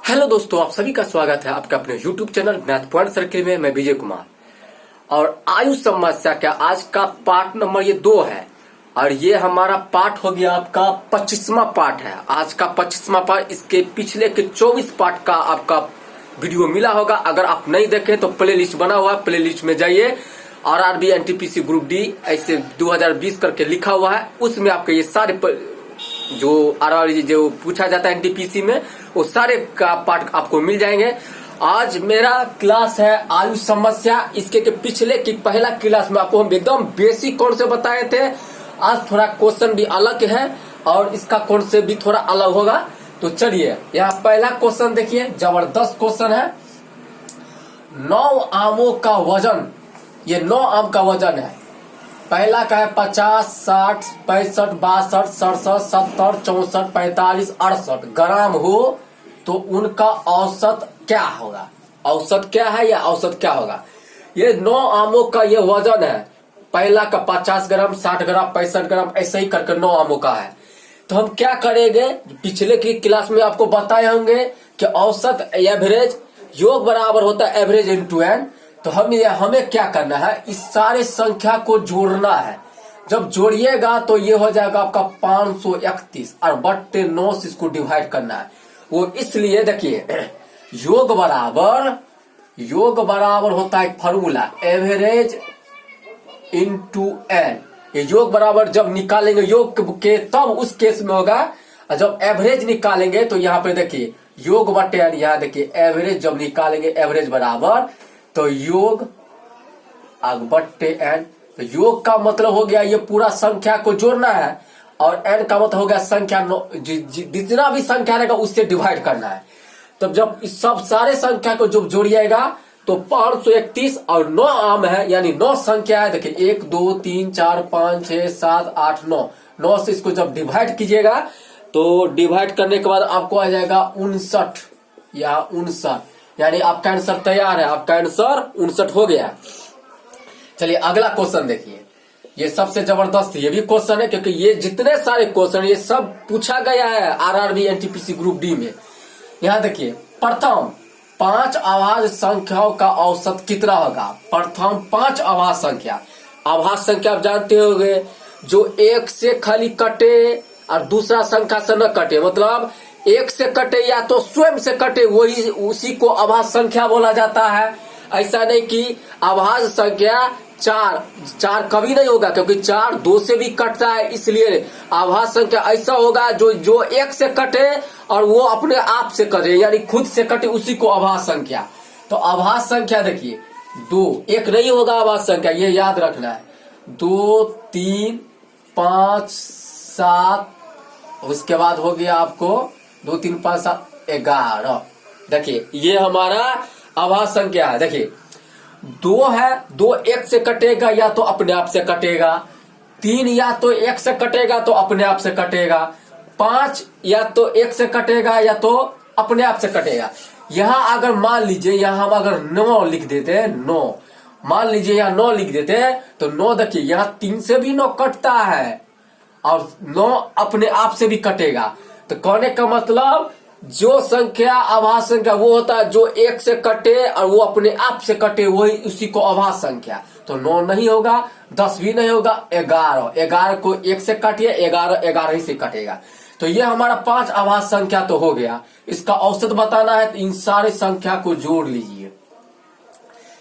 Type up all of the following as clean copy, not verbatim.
Hello दोस्तों, आप सभी का स्वागत है आपके अपने YouTube channel math point circle में। मैं विजय कुमार और आयु समस्या का आज का पार्ट नंबर ये 2 है और ये हमारा पार्ट हो गया आपका 25वां पार्ट है। आज का 25वां पार्ट, इसके पिछले के 24 पार्ट का आपका वीडियो मिला होगा। अगर आप नहीं देखे तो प्ले लिस्ट बना हुआ है, प्ले लिस्ट में जाइए। RRB NTPC ग्रुप डी ऐसे 2020 करके लिखा हुआ है, उसमें आपके ये सारे जो RRB जो पूछा जाता है एनटीपीसी में वो सारे का पार्ट आपको मिल जाएंगे। आज मेरा क्लास है आयु समस्या। इसके के पिछले की पहला क्लास में आपको हम एकदम बेसिक कौन से बताए थे। आज थोड़ा क्वेश्चन भी अलग है और इसका कॉन्सेप्ट भी थोड़ा अलग होगा। तो चलिए यहाँ पहला क्वेश्चन देखिए, जबरदस्त क्वेश्चन है। 9 आमों का वजन, ये 9 आम का वजन है। पहला का है 50, 60, 65, 62, 67, 70, 64, 45, 68 ग्राम हो तो उनका औसत क्या होगा। औसत क्या है या औसत क्या होगा। ये 9 आमों का ये वजन है। पहला का 50 ग्राम, 60 ग्राम, 65 ग्राम, ऐसे ही करके 9 आमों का है। तो हम क्या करेंगे, पिछले की क्लास में आपको बताए होंगे कि औसत एवरेज योग बराबर होता है एवरेज इंटू एन। तो हमें क्या करना है, इस सारे संख्या को जोड़ना है। जब जोड़िएगा तो ये हो जाएगा आपका 531 और बट्टे 9 से इसको डिवाइड करना है। वो इसलिए देखिए योग बराबर होता है फॉर्मूला एवरेज इंटू एन। ये योग बराबर जब निकालेंगे योग के तब उस केस में होगा। और जब एवरेज निकालेंगे तो यहाँ पे देखिए योग बट्टे एन, यहाँ देखिए एवरेज जब निकालेंगे एवरेज बराबर तो योग बट्टे एन। तो योग का मतलब हो गया ये पूरा संख्या को जोड़ना है और एन का मतलब हो गया संख्या, जितना भी संख्या रहेगा उससे डिवाइड करना है। तब जब इस सब सारे संख्या को जब जोड़िएगा तो 531 और 9 आम है, यानी 9 संख्या है। देखिए 1 2 3 4 5 6 7 8 9, 9 से इसको जब डिवाइड कीजिएगा तो डिवाइड करने के बाद आपको आ जाएगा 59 या 59, यानी आपका आंसर तैयार है। आपका आंसर 59 हो गया। चलिए अगला क्वेश्चन देखिए, ये सबसे जबरदस्त ये भी क्वेश्चन है क्योंकि ये जितने सारे क्वेश्चन ये सब पूछा गया है RRB NTPC ग्रुप डी में। यहाँ देखिए प्रथम 5 आभाज्य संख्याओं का औसत कितना होगा। प्रथम 5 आभाज्य संख्या, आभाज्य संख्या आप जानते होंगे जो एक से खाली कटे और दूसरा संख्या से न कटे, मतलब एक से कटे या तो स्वयं से कटे, वही उसी को आभाज्य संख्या बोला जाता है। ऐसा नहीं कि आभाज्य संख्या 4 कभी नहीं होगा क्योंकि 4 2 से भी कटता है, इसलिए आभाज्य संख्या ऐसा होगा जो एक से कटे और वो अपने आप से कटे, यानी खुद से कटे, उसी को आभाज्य संख्या। तो आभाज्य संख्या देखिए 2, एक नहीं होगा आभाज्य संख्या, ये याद रखना है। 2 3 5 7, उसके बाद हो गया आपको 2 3 5 7 11। देखिए ये हमारा आभाज्य संख्या है। देखिए 2 है, 2 एक से कटेगा या तो अपने आप से कटेगा। 3 या तो एक से कटेगा तो अपने आप से कटेगा। 5 या तो एक से कटेगा या तो अपने आप से कटेगा। यहाँ अगर मान लीजिए यहाँ हम अगर 9 लिख देते हैं, 9 मान लीजिए यहाँ 9 लिख देते हैं तो 9 देखिए यहाँ 3 से भी 9 कटता है और 9 अपने आप से भी कटेगा। तो कहने का मतलब जो संख्या आभाज्य संख्या वो होता है जो एक से कटे और वो अपने आप से कटे, वही उसी को आभाज्य संख्या। तो 9 नहीं होगा, 10 भी नहीं होगा, 11 को एक से काटिए, 11 ही से कटेगा। तो ये हमारा 5 आभाज्य संख्या तो हो गया। इसका औसत बताना है तो इन सारे संख्या को जोड़ लीजिए,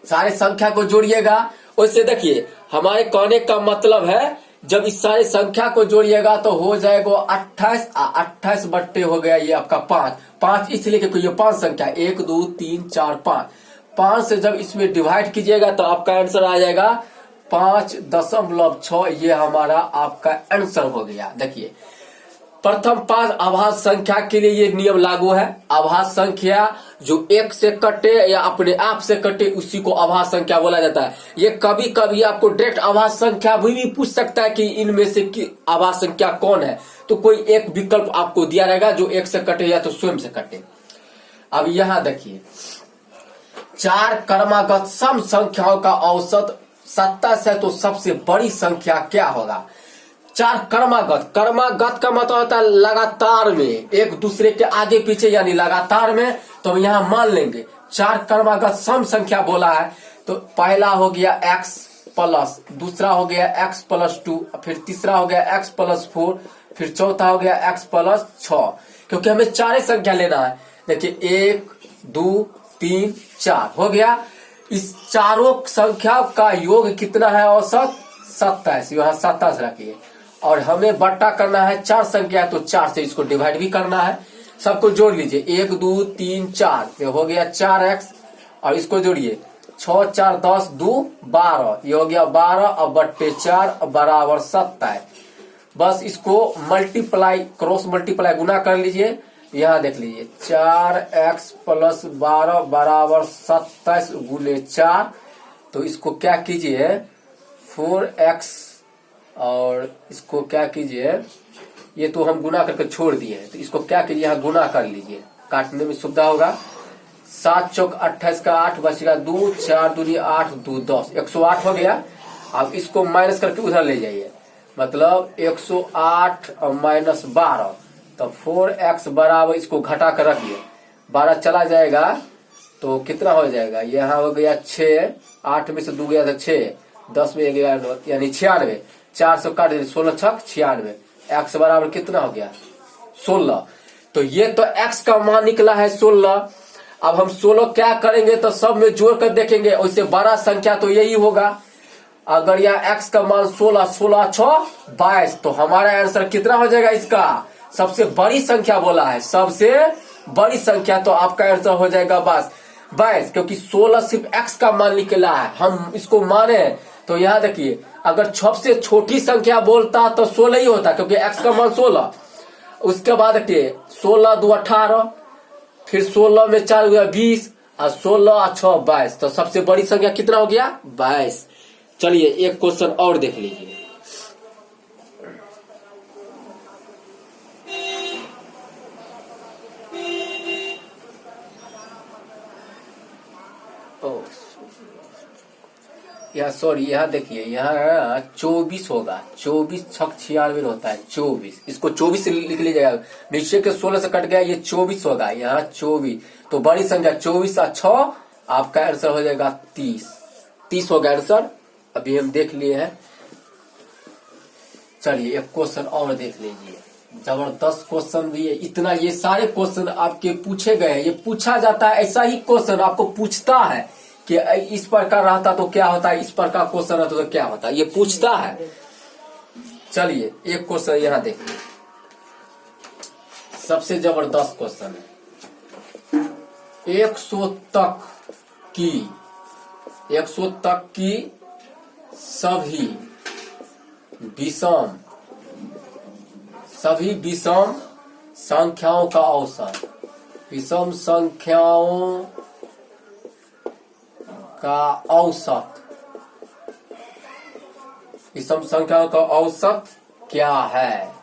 सारे संख्या को जोड़िएगा। उससे देखिए हमारे कहने का मतलब है जब इस सारे संख्या को जोड़िएगा तो हो जाएगा 28, 28 बट्टे हो गया ये आपका 5 इसलिए क्योंकि ये 5 संख्या 1 2 3 4 5 से जब इसमें डिवाइड कीजिएगा तो आपका आंसर आ जाएगा 5.6। ये हमारा आपका आंसर हो गया। देखिए प्रथम 5 आभाज्य संख्या के लिए ये नियम लागू है। आभाज्य संख्या जो एक से कटे या अपने आप से कटे उसी को आभाज्य संख्या बोला जाता है। ये कभी कभी आपको डायरेक्ट आभाज्य संख्या भी पूछ सकता है कि इनमें से आभाज्य संख्या कौन है, तो कोई एक विकल्प आपको दिया रहेगा जो एक से कटे या तो स्वयं से कटे। अब यहाँ देखिए 4 क्रमागत सम संख्याओं का औसत 27 है तो सबसे बड़ी संख्या क्या होगा। 4 क्रमागत का मतलब होता है लगातार में, एक दूसरे के आगे पीछे यानी लगातार में तो हम यहाँ मान लेंगे 4 क्रमागत सम संख्या बोला है, तो पहला हो गया x प्लस, दूसरा हो गया x प्लस 2, फिर तीसरा हो गया x प्लस 4, फिर चौथा हो गया x प्लस 6, क्योंकि हमें 4 संख्या लेना है। देखिए 1 2 3 4 हो गया। इस चारों संख्या का योग कितना है? औसत 27, यहाँ 27 रखिए। और हमें बट्टा करना है 4 संख्या, तो 4 से इसको डिवाइड भी करना है। सबको जोड़ लीजिए, 1 2 3 4, ये हो गया 4x, और इसको जोड़िए 6 4 10 2 12, ये हो गया 12 और बट्टे 4 बराबर 27। बस इसको मल्टीप्लाई, क्रॉस मल्टीप्लाई गुना कर लीजिए। यहाँ देख लीजिए 4x प्लस 12 बराबर 27 गुने 4, तो इसको क्या कीजिए 4x, और इसको क्या कीजिए, ये तो हम गुना करके छोड़ दिए हैं, तो इसको क्या कीजिए यहाँ गुना कर लीजिए, काटने में सुविधा होगा। 7 चौक 28 का 8 बचेगा 2, 4 दूनी 8 2 10, 108 हो गया। अब इसको माइनस करके उधर ले जाइए, मतलब 108 और माइनस 12, तो 4x बराबर, इसको घटा कर रखिए, 12 चला जाएगा तो कितना हो जाएगा, यहाँ हो गया 6, 8 में से 2 गया था 6, 10 में गया यानी 96, 4 से काट 16 छक 96, x बराबर कितना हो गया 16। तो ये तो x का मान निकला है 16। अब हम 16 क्या करेंगे, तो सब में जोड़ कर देखेंगे, वैसे बड़ा संख्या तो यही होगा। अगर यह x का मान 16, 16 6 22, तो हमारा आंसर कितना हो जाएगा, इसका सबसे बड़ी संख्या बोला है, सबसे बड़ी संख्या, तो आपका आंसर हो जाएगा बस 22, क्योंकि 16 सिर्फ x का मान निकला है, हम इसको माने। तो यहाँ देखिए, अगर सबसे छोटी संख्या बोलता तो 16 ही होता, क्योंकि x का मान 16। उसके बाद देखिए 16 2 18, फिर 16 में 4 हुआ 20, और 16 और 6 22, तो सबसे बड़ी संख्या कितना हो गया 22। चलिए एक क्वेश्चन और देख लीजिए। यहाँ सॉरी, यहाँ देखिए, यहाँ 24 होगा, 24 छक 96 होता है 24, इसको 24 से लिख लीजिएगा, नीचे के 16 से कट गया, ये 24 होगा, यहाँ 24, तो बड़ी संख्या 24 और 6, आपका आंसर हो जाएगा 30 होगा आंसर। अभी हम देख लिए हैं। चलिए एक क्वेश्चन और देख लीजिए, जबरदस्त क्वेश्चन भी है। इतना ये सारे क्वेश्चन आपके पूछे गए हैं, ये पूछा जाता है, ऐसा ही क्वेश्चन आपको पूछता है कि इस प्रकार रहता तो क्या होता है, इस प्रकार क्वेश्चन रहता तो क्या होता है, ये पूछता है। चलिए एक क्वेश्चन यहाँ देखिए, सबसे जबरदस्त क्वेश्चन है। 100 तक की सभी विषम संख्याओं का औसत, विषम संख्याओं का औसत, विषम संख्याओं का औसत क्या है।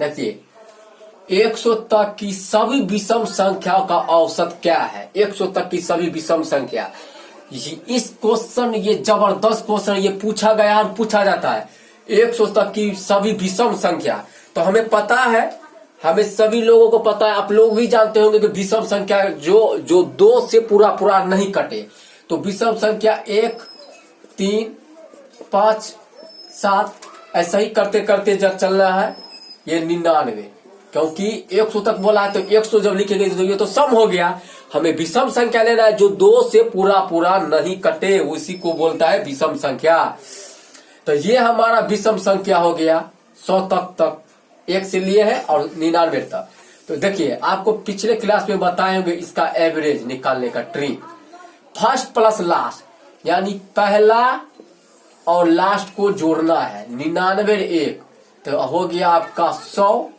देखिए 100 तक की सभी विषम संख्याओं का औसत क्या है, 100 तक की सभी विषम संख्या। इस क्वेश्चन, ये जबरदस्त क्वेश्चन, ये पूछा गया और पूछा जाता है। 100 तक की सभी विषम संख्या, तो हमें पता है, हमें सभी लोगों को पता है, आप लोग भी जानते होंगे कि विषम संख्या जो 2 से पूरा नहीं कटे, तो विषम संख्या 1 3 5 7 ऐसा ही करते करते जब चलना है, ये 99, क्योंकि 100 तक बोला है, तो 100 जब लिखेंगे तो ये तो सम हो गया। हमें विषम संख्या लेना है जो 2 से पूरा नहीं कटे, उसी को बोलता है विषम संख्या। तो ये हमारा विषम संख्या हो गया 100 तक 1 से लिए है और 99 तक। तो देखिए, आपको पिछले क्लास में बताए होंगे इसका एवरेज निकालने का ट्रिक। फर्स्ट प्लस लास्ट, यानी पहला और लास्ट को जोड़ना है, 99 1, तो हो गया आपका 100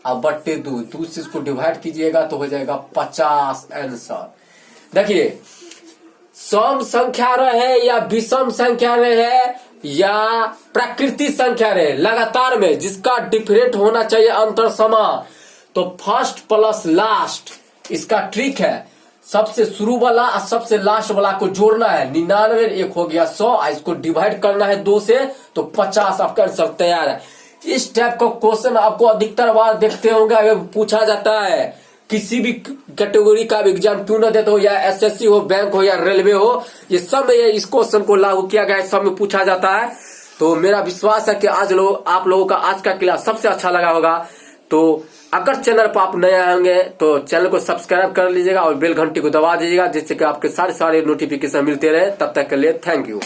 और बट्टे 2 से इसको डिवाइड कीजिएगा तो हो जाएगा 50 आंसर। देखिए, सम संख्या रहे या विषम संख्या रहे या प्राकृतिक संख्या रहे, लगातार में जिसका डिफरेंट होना चाहिए अंतर समान, तो फर्स्ट प्लस लास्ट इसका ट्रिक है। सबसे शुरू वाला और सबसे लास्ट वाला को जोड़ना है, 99 1 हो गया 100, इसको डिवाइड करना है 2 से, तो 50 आपका आंसर तैयार है। इस टाइप का क्वेश्चन आपको अधिकतर बार देखते होंगे, अगर पूछा जाता है किसी भी कैटेगरी का एग्जाम क्यों न देते हो, या एसएससी हो, बैंक हो या रेलवे हो, ये सब में इस क्वेश्चन को लागू किया गया है, सब में पूछा जाता है। तो मेरा विश्वास है कि आप लोगों का आज का क्लास सबसे अच्छा लगा होगा। तो अगर चैनल पर आप नए आएंगे तो चैनल को सब्सक्राइब कर लीजिएगा और बेल घंटी को दबा दीजिएगा, जिससे कि आपके सारे नोटिफिकेशन मिलते रहे। तब तक के लिए थैंक यू।